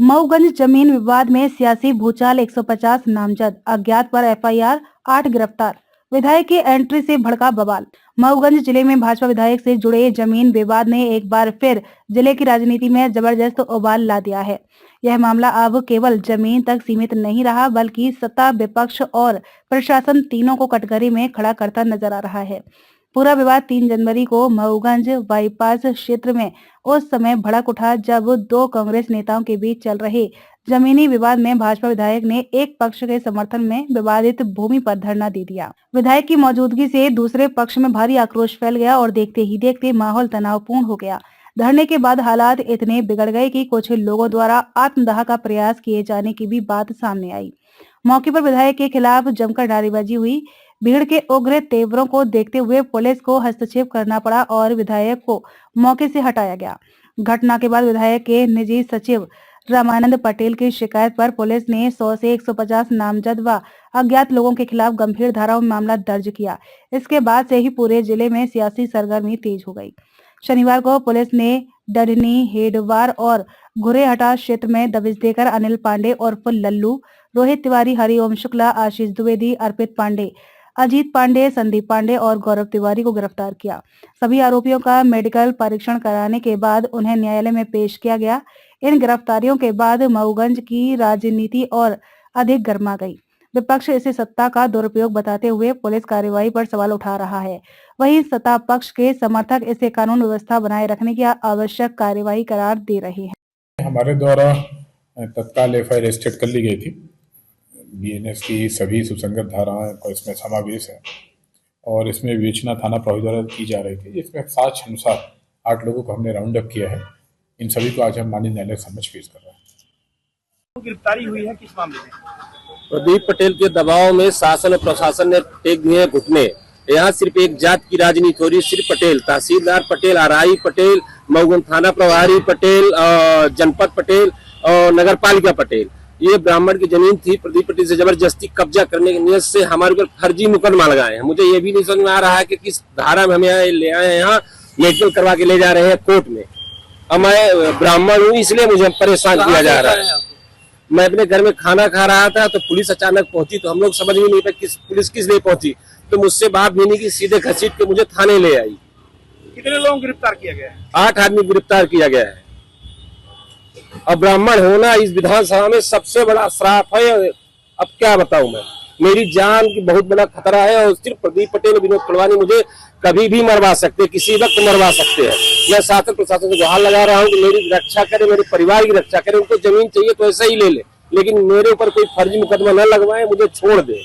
मऊगंज जमीन विवाद में सियासी भूचाल 150 नामजद, अज्ञात पर एफआईआर, 8 गिरफ्तार। विधायक की एंट्री से भड़का बवाल। मऊगंज जिले में भाजपा विधायक से जुड़े जमीन विवाद ने एक बार फिर जिले की राजनीति में जबरदस्त उबाल ला दिया है। यह मामला अब केवल जमीन तक सीमित नहीं रहा, बल्कि सत्ता, विपक्ष और प्रशासन तीनों को कटघरे में खड़ा करता नजर आ रहा है। पूरा विवाद 3 जनवरी को मऊगंज बाईपास क्षेत्र में उस समय भड़क उठा जब 2 कांग्रेस नेताओं के बीच चल रहे जमीनी विवाद में भाजपा विधायक ने एक पक्ष के समर्थन में विवादित भूमि पर धरना दे दिया। विधायक की मौजूदगी से दूसरे पक्ष में भारी आक्रोश फैल गया और देखते ही देखते माहौल तनावपूर्ण हो गया। धरने के बाद हालात इतने बिगड़ गए कि कुछ लोगों द्वारा आत्मदाह का प्रयास किए जाने की भी बात सामने आई। मौके पर विधायक के खिलाफ जमकर नारेबाजी हुई। भीड़ के उग्र तेवरों को देखते हुए पुलिस को हस्तक्षेप करना पड़ा और विधायक को मौके से हटाया गया। घटना के बाद विधायक के निजी सचिव रामानंद पटेल की शिकायत पर पुलिस ने 100 से 150 नामजद व अज्ञात लोगों के खिलाफ गंभीर धाराओं में मामला दर्ज किया। इसके बाद से ही पूरे जिले में सियासी सरगर्मी तेज हो गई। शनिवार को पुलिस ने डडनी, हेडवार और घुरेहटा क्षेत्र में दबिश देकर अनिल पांडे उर्फ लल्लू, रोहित तिवारी, हरिओम शुक्ला, आशीष द्विवेदी, अर्पित पांडे, अजीत पांडे, संदीप पांडे और गौरव तिवारी को गिरफ्तार किया। सभी आरोपियों का मेडिकल परीक्षण कराने के बाद उन्हें न्यायालय में पेश किया गया। इन गिरफ्तारियों के बाद मऊगंज की राजनीति और अधिक गर्मा गई। विपक्ष इसे सत्ता का दुरुपयोग बताते हुए पुलिस कार्रवाई पर सवाल उठा रहा है। वहीं सत्ता पक्ष के समर्थक इसे कानून व्यवस्था बनाए रखने की आवश्यक कार्रवाई करार दे रहे हैं। हमारे द्वारा तत्काल एफआईआर रजिस्टर्ड कर ली गई थी। बीएनएस की सभी सुसंगत धाराएं को इसमें समावेश है और इसमें विवेचना थाना प्रभारी द्वारा की जा रही थी। इसमें साक्ष्य अनुसार 8 लोगों को हमने राउंड अप किया है। इन सभी को आज हम माननीय न्यायालय के समक्ष पेश कर रहे हैं। गिरफ्तारी हुई है किस मामले में? प्रदीप पटेल के दबाव में शासन और प्रशासन ने टेक दिए घुटने। यहाँ सिर्फ एक जात की राजनीति हो रही, सिर्फ पटेल, तहसीलदार पटेल, आरआई पटेल, मऊगंज थाना प्रभारी पटेल, जनपद पटेल और नगर पालिका पटेल। ये ब्राह्मण की जमीन थी। प्रदीप पटेल से जबरदस्ती कब्जा करने की नियत से हमारे ऊपर फर्जी मुकदमा लगाए हैं। मुझे ये भी नहीं समझ में आ रहा है कि किस धारा में हमें ले आए हैं, यहाँ मेडिकल करवा के ले जा रहे हैं कोर्ट में। अब मैं ब्राह्मण हूँ, इसलिए मुझे परेशान किया जा रहा है। मैं अपने घर में खाना खा रहा था तो पुलिस अचानक पहुंची, तो हम लोग समझ में नहीं पाए पुलिस किस लिए पहुंची। तो मुझसे बात भी नहीं की, सीधे घसीट के मुझे थाने ले आई। कितने लोगों को गिरफ्तार किया गया है? 8 आदमी गिरफ्तार किया गया है। अब ब्राह्मण होना इस विधानसभा में सबसे बड़ा श्राप है। अब क्या बताऊं मैं, मेरी जान की बहुत बड़ा खतरा है और सिर्फ प्रदीप पटेल और विनोद पड़वानी मुझे कभी भी मरवा सकते, किसी वक्त मरवा सकते हैं। मैं शासन प्रशासन से गुहार लगा रहा हूँ कि मेरी रक्षा करे, मेरे परिवार की रक्षा करे। उनको जमीन चाहिए तो ऐसा ही ले ले, लेकिन मेरे ऊपर कोई फर्जी मुकदमा न लगवाए, मुझे छोड़ दे।